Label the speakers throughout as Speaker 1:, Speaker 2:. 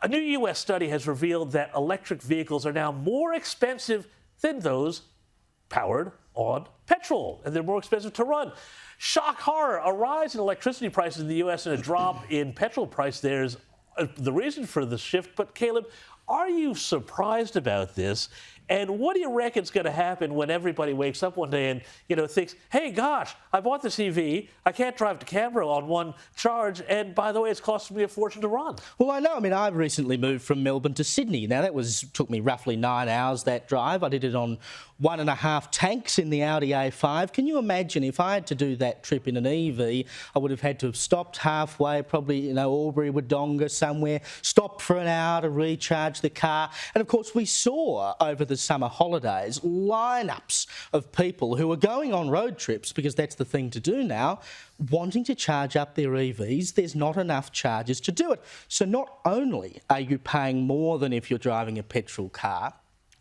Speaker 1: A new U.S. study has revealed that electric vehicles are now more expensive than those powered on petrol, and they're more expensive to run. Shock horror, a rise in electricity prices in the U.S. and a drop in petrol price. There's the reason for the shift. But Caleb, are you surprised about this? And what do you reckon is going to happen when everybody wakes up one day and, thinks, hey, gosh, I bought this EV. I can't drive to Canberra on one charge. And by the way, it's costing me a fortune to run.
Speaker 2: Well, I know. I mean, I recently moved from Melbourne to Sydney. Now, took me roughly 9 hours, that drive. I did it on 1.5 tanks in the Audi A5. Can you imagine if I had to do that trip in an EV, I would have had to have stopped halfway, probably, Albury, Wodonga, somewhere, stopped for an hour to recharge the car. And of course, we saw over the summer holidays lineups of people who are going on road trips, because that's the thing to do now, wanting to charge up their EVs. There's not enough chargers to do it. So not only are you paying more than if you're driving a petrol car,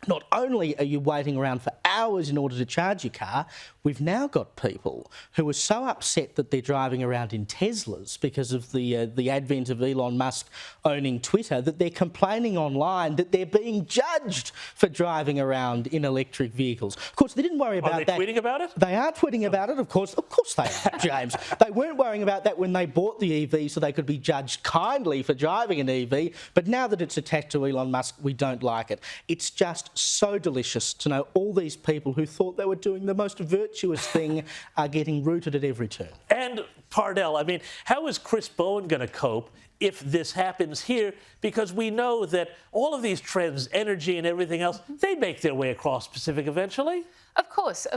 Speaker 2: not only are you waiting around for hours in order to charge your car, we've now got people who are so upset that they're driving around in Teslas because of the advent of Elon Musk owning Twitter, that they're complaining online that they're being judged for driving around in electric vehicles. Of course, they didn't worry about that.
Speaker 1: Are they tweeting about it?
Speaker 2: They are tweeting about it, of course. Of course they are, James. They weren't worrying about that when they bought the EV so they could be judged kindly for driving an EV. But now that it's attached to Elon Musk, we don't like it. It's just so delicious to know all these people who thought they were doing the most virtuous thing are getting rooted at every turn.
Speaker 1: And Parnell, I mean, how is Chris Bowen going to cope if this happens here? Because we know that all of these trends, energy and everything else, they make their way across Pacific eventually.
Speaker 3: Of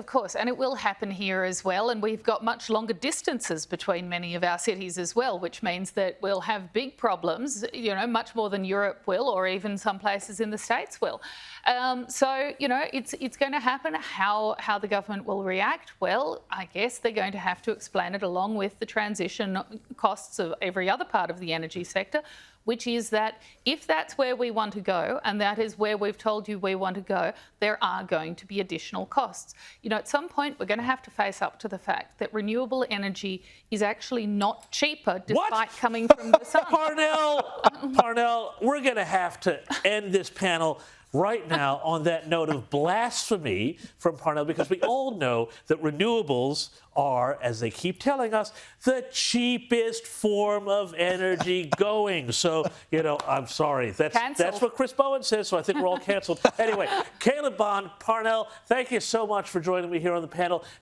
Speaker 3: course, and it will happen here as well. And we've got much longer distances between many of our cities as well, which means that we'll have big problems, much more than Europe will, or even some places in the States will. So, it's going to happen. How the government will react? Well, I guess they're going to have to explain it along with the transition costs of every other part of the energy sector, which is that if that's where we want to go, and that is where we've told you we want to go, there are going to be additional costs. At some point, we're going to have to face up to the fact that renewable energy is actually not cheaper despite coming from the sun.
Speaker 1: Parnell, we're going to have to end this panel right now on that note of blasphemy from Parnell, because we all know that renewables are, as they keep telling us, the cheapest form of energy going. So, I'm sorry. That's what Chris Bowen says, so I think we're all cancelled. Anyway, Caleb Bond, Parnell, thank you so much for joining me here on the panel.